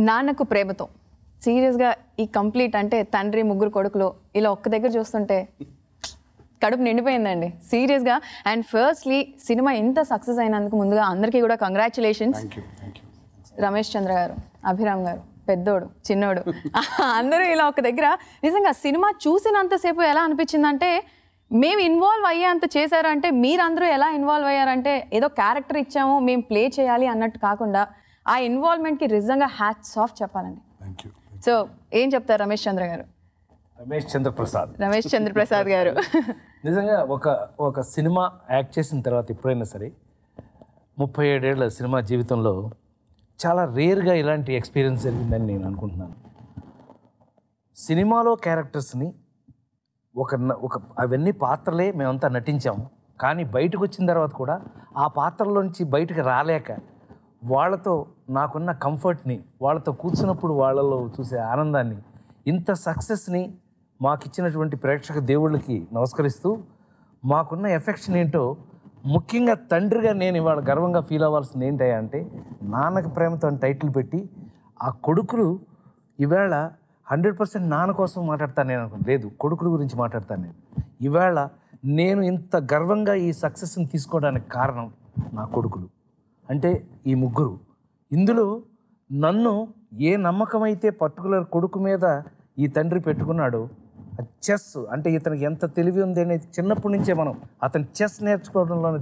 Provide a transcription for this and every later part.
నాన్నకు ప్రేమతో సీరియస్గా ఈ కంప్లీట్ అంటే తండ్రి ముగ్గురు కొడుకులు ఇలా ఒక్క దగ్గర చూస్తుంటే కడుపు నిండిపోయిందండి సీరియస్గా. అండ్ ఫస్ట్లీ సినిమా ఇంత సక్సెస్ అయినందుకు ముందుగా అందరికీ కూడా కంగ్రాచులేషన్స్. రమేష్ చంద్ర గారు, అభిరామ్ గారు, పెద్దోడు చిన్నోడు అందరూ ఇలా ఒక దగ్గర. నిజంగా సినిమా చూసినంతసేపు ఎలా అనిపించిందంటే మేము ఇన్వాల్వ్ అయ్యేంత చేశారంటే మీరందరూ ఎలా ఇన్వాల్వ్ అయ్యారంటే ఏదో క్యారెక్టర్ ఇచ్చాము మేము ప్లే చేయాలి అన్నట్టు కాకుండా ఆ ఇన్వాల్వ్మెంట్కి నిజంగా హ్యాట్స్ ఆఫ్ చెప్పాలండి. సో ఏం చెప్తారు రమేష్ చంద్ర గారు? రమేష్ చంద్ర ప్రసాద్ గారు నిజంగా ఒక సినిమా యాక్ట్ చేసిన తర్వాత ఎప్పుడైనా సరే 37 ఏళ్ల సినిమా జీవితంలో చాలా రేర్గా ఇలాంటి ఎక్స్పీరియన్స్ జరిగిందని నేను అనుకుంటున్నాను. సినిమాలో క్యారెక్టర్స్ని ఒక అవన్నీ పాత్రలే మేమంతా నటించాము, కానీ బయటకు వచ్చిన తర్వాత కూడా ఆ పాత్రలోంచి బయటకు రాలేక వాళ్ళతో నాకున్న కంఫర్ట్ని, వాళ్ళతో కూర్చున్నప్పుడు వాళ్ళలో చూసే ఆనందాన్ని, ఇంత సక్సెస్ని మాకిచ్చినటువంటి ప్రేక్షక దేవుళ్ళకి నమస్కరిస్తూ మాకున్న ఎఫెక్షన్ ఏంటో ముఖ్యంగా తండ్రిగా నేను ఇవాళ గర్వంగా ఫీల్ అవ్వాల్సింది ఏంటయ్యా అంటే నాన్నకి ప్రేమతో టైటిల్ పెట్టి ఆ కొడుకులు ఈవేళ 100% నాన్న కోసం మాట్లాడతాను నేను అనుకున్నాను, లేదు కొడుకుల గురించి మాట్లాడతాను నేను. ఈవేళ నేను ఇంత గర్వంగా ఈ సక్సెస్ని తీసుకోవడానికి కారణం నా కొడుకులు అంటే ఈ ముగ్గురు. ఇందులో నన్ను ఏ నమ్మకం అయితే పర్టికులర్ కొడుకు మీద ఈ తండ్రి పెట్టుకున్నాడో చెస్ అంటే ఇతనికి ఎంత తెలివి ఉంది అనేది చిన్నప్పటి నుంచే మనం అతని చెస్ నేర్చుకోవడంలోనే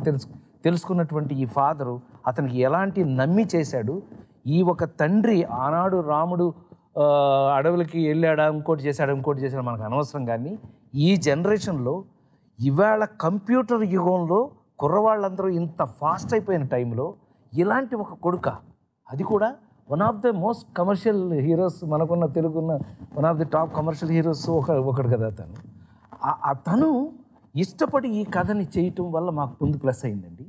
తెలుసుకున్నటువంటి ఈ ఫాదరు అతనికి ఎలాంటి నమ్మి చేశాడు. ఈ ఒక తండ్రి ఆనాడు రాముడు అడవులకి వెళ్ళాడా ఇంకోటి చేశాడా మనకు అనవసరం, కానీ ఈ జనరేషన్లో ఇవాళ కంప్యూటర్ యుగంలో కుర్రవాళ్ళందరూ ఇంత ఫాస్ట్ అయిపోయిన టైంలో ఇలాంటి ఒక కొడుక, అది కూడా one of the most commercial heroes మనకున్న తెలుగున్న one of the top commercial heroes ఒకడు కదా అతను ఇష్టపడి ఈ కథని చేయటం వల్ల మాకు ముందు ప్లస్ అయిందండి.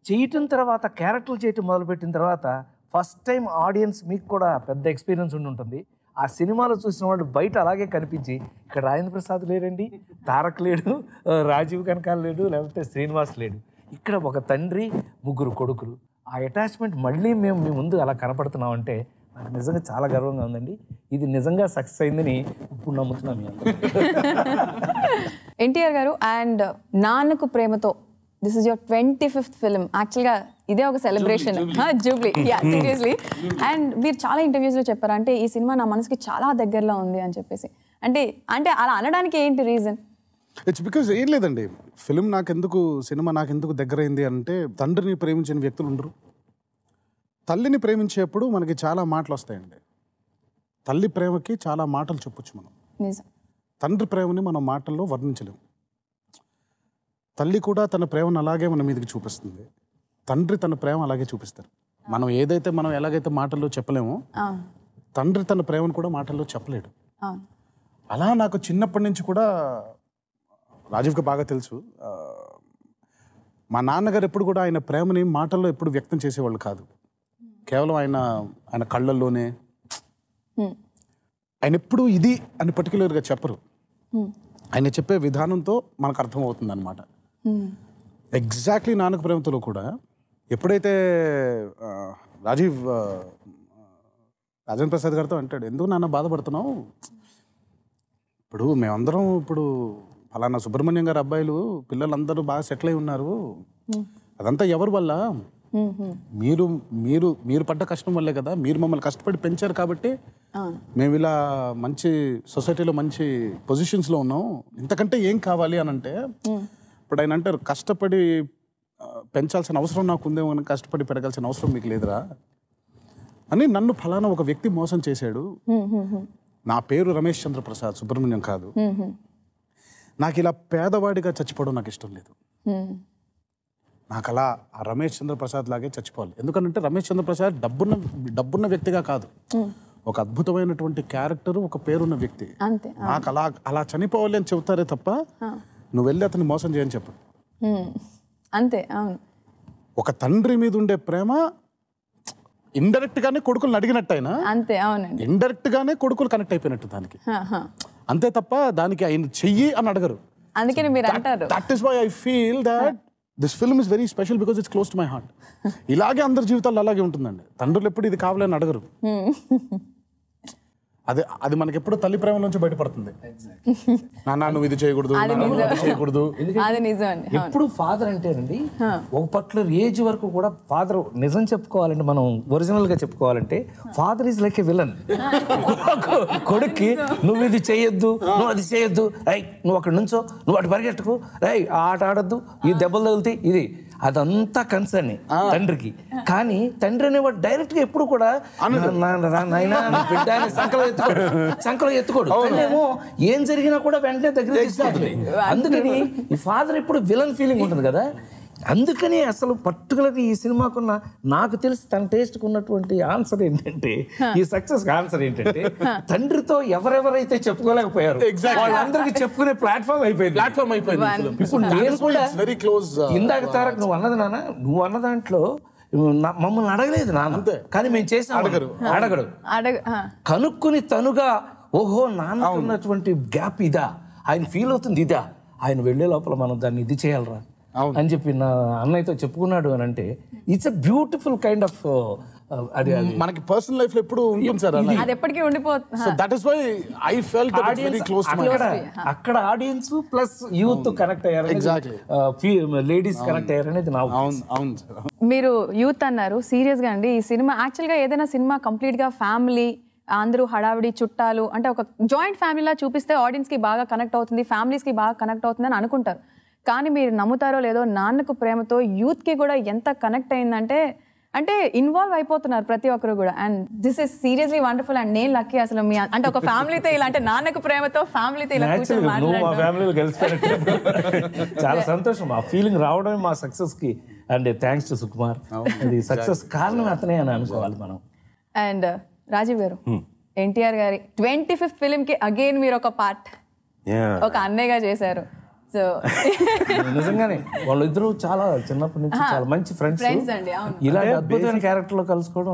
చేయటం తర్వాత క్యారెక్టర్లు చేయటం మొదలుపెట్టిన తర్వాత ఫస్ట్ టైం ఆడియన్స్ మీకు కూడా పెద్ద ఎక్స్పీరియన్స్ ఉంటుంది. ఆ సినిమాలో చూసిన వాళ్ళు బయట అలాగే కనిపించి ఇక్కడ రాజేంద్ర ప్రసాద్ లేడండి, తారక్ లేడు, రాజీవ్ కనకాల లేడు, లేకపోతే శ్రీనివాస్ లేడు, ఇక్కడ ఒక తండ్రి ముగ్గురు కొడుకులు. ఆ అటాచ్మెంట్ మళ్ళీ మేము మీ ముందు అలా కనపడుతున్నామంటే నాకు నిజంగా చాలా గర్వంగా ఉందండి. ఇది నిజంగా సక్సెస్ అయిందని ఇప్పుడు నమ్ముతున్నాం మీ అందరూ. ఎన్టీఆర్ గారు and Nannaku Prematho this is your 25th film. యాక్చువల్గా ఇదే ఒక సెలబ్రేషన్, జూబ్లీ, సీరియస్లీ. అండ్ మీరు చాలా ఇంటర్వ్యూస్లో చెప్పారు అంటే ఈ సినిమా నా మనసుకి చాలా దగ్గరలో ఉంది అని చెప్పేసి. అంటే అలా అనడానికి ఏంటి రీజన్? ఇట్స్ బికాజ్ ఏం లేదండి, ఫిలిం సినిమా నాకెందుకు దగ్గరైంది అంటే తండ్రిని ప్రేమించిన వ్యక్తులు ఉండరు. తల్లిని ప్రేమించేప్పుడు మనకి చాలా మాటలు వస్తాయండి. తల్లి ప్రేమకి చాలా మాటలు చెప్పొచ్చు మనం. తండ్రి ప్రేమని మనం మాటల్లో వర్ణించలేము. తల్లి కూడా తన ప్రేమను అలాగే మన మీదకి చూపిస్తుంది, తండ్రి తన ప్రేమ అలాగే చూపిస్తారు. మనం ఎలాగైతే మాటల్లో చెప్పలేమో తండ్రి తన ప్రేమను కూడా మాటల్లో చెప్పలేడు. అలా నాకు చిన్నప్పటి నుంచి కూడా రాజీవ్కి బాగా తెలుసు, మా నాన్నగారు ఎప్పుడు కూడా ఆయన ప్రేమని మాటల్లో ఎప్పుడు వ్యక్తం చేసేవాళ్ళు కాదు. కేవలం ఆయన కళ్ళల్లోనే, ఆయన ఎప్పుడు ఇది అని పర్టికులర్గా చెప్పరు. ఆయన చెప్పే విధానంతో మనకు అర్థమవుతుంది అనమాట. ఎగ్జాక్ట్లీ నాన్నకు ప్రేమతో కూడా ఎప్పుడైతే రాజేంద్ర ప్రసాద్ గారితో అంటాడు, ఎందుకు నాన్న బాధపడుతున్నావు, ఇప్పుడు మేమందరం ఫలానా సుబ్రహ్మణ్యం గారు అబ్బాయిలు పిల్లలందరూ బాగా సెటిల్ అయి ఉన్నారు, అదంతా ఎవరి వల్ల, మీరు మీరు మీరు పడ్డ కష్టం వల్లే కదా, మీరు మమ్మల్ని కష్టపడి పెంచారు కాబట్టి మేము ఇలా మంచి సొసైటీలో మంచి పొజిషన్స్లో ఉన్నాం, ఇంతకంటే ఏం కావాలి అని అంటే, ఇప్పుడు ఆయన అంటారు కష్టపడి పెంచాల్సిన అవసరం నాకు ఉందేమో, కష్టపడి పెరగాల్సిన అవసరం మీకు లేదురా అని. నన్ను ఫలానా ఒక వ్యక్తి మోసం చేశాడు, నా పేరు రమేష్ చంద్ర ప్రసాద్, సుబ్రహ్మణ్యం కాదు, నాకు ఇలా పేదవాడిగా చచ్చిపోవడం నాకు ఇష్టం లేదు, నాకు అలా ఆ రమేష్ చంద్ర ప్రసాద్ లాగే చచ్చిపోవాలి. ఎందుకంటే రమేష్ చంద్ర ప్రసాద్ డబ్బున్న వ్యక్తిగా కాదు, ఒక అద్భుతమైనటువంటి క్యారెక్టర్, ఒక పేరున్న వ్యక్తి. నాకు అలా చనిపోవాలి అని చెబుతారే తప్ప నువ్వు వెళ్ళి అతన్ని మోసం చేయని చెప్పు. అంతే. అవును, ఒక తండ్రి మీద ఉండే ప్రేమ ఇండైరెక్ట్ గానే కొడుకులను అడిగినట్టు అయినా, అంతే. అవునండి, ఇండైరెక్ట్ గానే కొడుకులు కనెక్ట్ అయిపోయినట్టు దానికి, అంతే తప్ప దానికి ఆయన చెయ్యి అని అడగరు. అందుకని మీరు అంటారు. That is why I feel that this film is very special because it's close to my heart. ఇలాగే అందరి జీవితాలు అలాగే ఉంటుందండి. తండ్రులు ఎప్పుడు ఇది కావాలని అడగరు. అది మనకి ఎప్పుడు తల్లి ప్రేమ నుంచి బయటపడుతుంది. నాన్న నువ్వు ఇది చేయకూడదు, చేయకూడదు. అది నిజం. ఎప్పుడు ఫాదర్ అంటేనండి ఒక పర్టికులర్ ఏజ్ వరకు కూడా ఫాదర్ నిజం చెప్పుకోవాలంటే, మనం ఒరిజినల్ గా చెప్పుకోవాలంటే father is like a villain. కొడుక్కి నువ్వు ఇది చేయొద్దు, నువ్వు అది చేయొద్దు, నువ్వు అక్కడ నుంచో, నువ్వు అటు పరిగెట్టుకు, ఆ ఆట ఆడొద్దు, ఈ దెబ్బలు తగులుతాయి, ఇది అదంతా కన్సర్న్ తండ్రికి. కానీ తండ్రి అనేవాడు డైరెక్ట్ గా ఎప్పుడు కూడా బిడ్డ సంకలో ఎత్తుకోడు. ఏమో ఏం జరిగినా కూడా వెంటనే దగ్గర తీసుకుంటుంది. అందుకని ఈ ఫాదర్ ఎప్పుడు విలన్ ఫీలింగ్ ఉంటుంది కదా. అందుకని అసలు పర్టికులర్ ఈ సినిమాకున్న నాకు తెలిసి తన టేస్ట్కి ఉన్నటువంటి ఆన్సర్ ఏంటంటే, ఈ సక్సెస్ ఆన్సర్ ఏంటంటే, తండ్రితో ఎవరెవరైతే చెప్పుకోలేకపోయారు వాళ్ళందరికీ చెప్పుకునే ప్లాట్ఫామ్ అయిపోయింది. ఇప్పుడు నేను కూడా ఇందాక తారక్ నువ్వు అన్నది నాన్న, నువ్వు అన్న దాంట్లో మమ్మల్ని అడగలేదు నాన్న, కానీ మేము చేసాం. అడగడు కనుక్కుని తనుగా ఓహో నాన్న ఉన్నటువంటి గ్యాప్ ఇదా, ఆయన ఫీల్ అవుతుంది ఇదా, ఆయన వెళ్లే లోపల మనం దాన్ని ఇది చేయాలరా అని చెప్పి నా అన్నయ్యతో చెప్పుకున్నాడు అని అంటే it's a beautiful kind of అది మనకి పర్సనల్ లైఫ్ లో ఎప్పుడు ఉంటుంది సార్, అది ఎప్పటికీ ఉండిపోతుంది. So that is why I felt that it's very close to my heart. అక్కడ ఆడియన్స్ ప్లస్ యూత్ కనెక్ట్ అయ్యారు, ఎగ్జాక్ట్లీ లేడీస్ కనెక్ట్ అయ్యారు అనేది నా. అవును మీరు యూత్ అన్నారు, సీరియస్ గా అండి ఈ సినిమా యాక్చువల్ గా ఏదైనా సినిమా కంప్లీట్ గా ఫ్యామిలీ అందరూ హడావిడి చుట్టాలు అంటే ఒక జాయింట్ ఫ్యామిలీలా చూపిస్తే ఆడియన్స్ కి బాగా కనెక్ట్ అవుతుంది, ఫ్యామిలీస్ కి బాగా కనెక్ట్ అవుతుంది అని అనుకుంటారు. కానీ మీరు నమ్ముతారో లేదో నాన్నకు ప్రేమతో యూత్ కి కూడా ఎంత కనెక్ట్ అయిందంటే అంటే ఇన్వాల్వ్ అయిపోతున్నారు ప్రతి ఒక్కరు కూడా. And this is seriously wonderful. And నేను లక్కీ అసలు మీ అంటే ఒక ఫ్యామిలీతో ఇలా అంటే నాన్నకు ప్రేమతో ఫ్యామిలీతో ఇలా కూర్చొని చాలా సంతోషం. ఆ ఫీలింగ్ రావడమే మా సక్సెస్ కి. అండ్ థ్యాంక్స్ టు సుకుమార్, ఇది సక్సెస్ కారణం అతనే అని అనుకోవాలి మనం. అండ్ రాజీవ్ గారు, ఎన్టీఆర్ గారి 25th ఫిలిం కి అగైన్ మీరు ఒక పార్ట్ ఒక అన్నయ్యగా చేశారు. సో నిజంగానే వాళ్ళిద్దరూ చాలా చిన్నప్పటి నుంచి చాలా మంచి ఫ్రెండ్స్. ఇలాంటి అద్భుతమైన క్యారెక్టర్ లో కలుసుకోవడం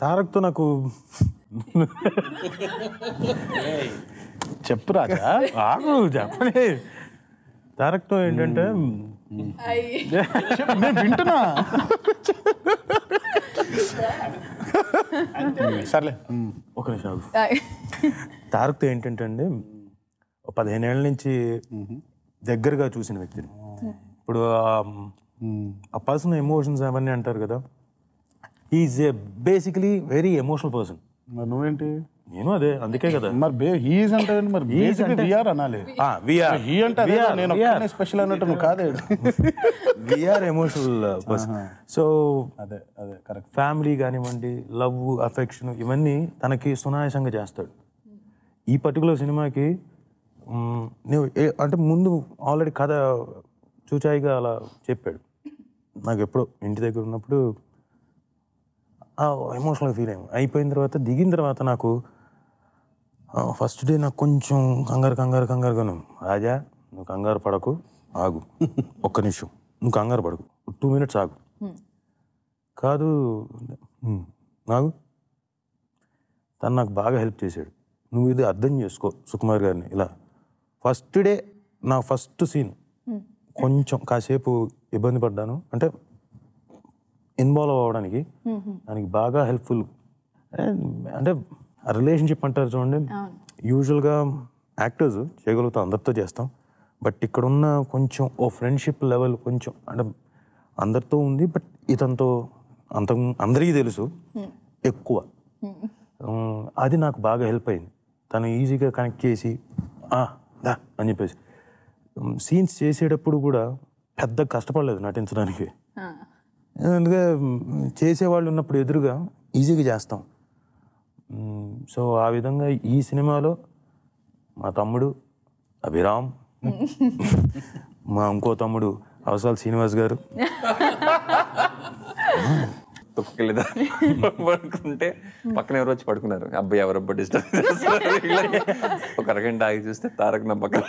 తారక్తో నాకు చెప్పు రాజా ఆగు చెప్పలే. తారక్తో ఏంటంటే నేను వింటున్నా, సర్లే ఒక నిమిషం. తారక్తో ఏంటంటే అండి 15 ఏళ్ళ నుంచి దగ్గరగా చూసిన వ్యక్తిని. ఇప్పుడు ఆ పర్సన్ ఎమోషన్స్ అవన్నీ అంటారు కదా, is a basically very emotional person. మరి నువ్వేంటి? నేను అదే, అందుకే కదా మరి హీజ్ అంటే మరి విఆర్ అనాలి. హీ అంటే నేను స్పెషల్ అన్నట్టు నువ్వు కాదే. We are emotional person. సో అదే కరెక్ట్. ఫ్యామిలీ కానివ్వండి, లవ్, అఫెక్షన్ ఇవన్నీ తనకి సునాయాసంగా చేస్తాడు. ఈ పర్టికులర్ సినిమాకి నువ్వు అంటే ముందు ఆల్రెడీ కథ చూచాయిగా అలా చెప్పాడు. నాకు ఎప్పుడో ఇంటి దగ్గర ఉన్నప్పుడు ఎమోషనల్గా ఫీల్ అయిపోయిన తర్వాత దిగిన తర్వాత నాకు ఫస్ట్ డే నాకు కొంచెం కంగారుగాను. రాజా నువ్వు కంగారు పడకు, ఆగు ఒక్క నిమిషం, నువ్వు కంగారు పడకు, 2 minutes ఆగు. కాదు ఆగు. తను నాకు బాగా హెల్ప్ చేశాడు. నువ్వు ఇది అర్థం చేసుకో సుకుమార్ గారిని. ఇలా ఫస్ట్ డే నా ఫస్ట్ సీన్ కొంచెం కాసేపు ఇబ్బంది పడ్డాను, అంటే ఇన్వాల్వ్ అవ్వడానికి. దానికి బాగా హెల్ప్ఫుల్. అంటే ఆ రిలేషన్షిప్ అంటారు చూడండి, యూజువల్గా యాక్టర్స్ చేయగలుగుతాం, అందరితో చేస్తాం. బట్ ఇక్కడ ఉన్న కొంచెం ఓ ఫ్రెండ్షిప్ లెవెల్ కొంచెం అంటే అందరితో ఉంది, బట్ ఇతనితో అందరికీ తెలుసు ఎక్కువ. అది నాకు బాగా హెల్ప్ అయింది. తను ఈజీగా కనెక్ట్ చేసి దా అని చెప్పేసి సీన్స్ చేసేటప్పుడు కూడా పెద్ద కష్టపడలేదు నటించడానికి. ఎందుకంటే చేసేవాళ్ళు ఉన్నప్పుడు ఎదురుగా ఈజీగా చేస్తాం. సో ఆ విధంగా ఈ సినిమాలో మా తమ్ముడు అభిరామ్, మా ఇంకో తమ్ముడు అవసరాలు శ్రీనివాస్ గారు తొక్కలేదా పడుకుంటే పక్కన ఎవరు వచ్చి పడుకున్నారు. అబ్బాయి ఎవరబ్బా డిస్టర్బ్ ఒక అరగంట ఆగి చూస్తే తారక్ నా పక్కన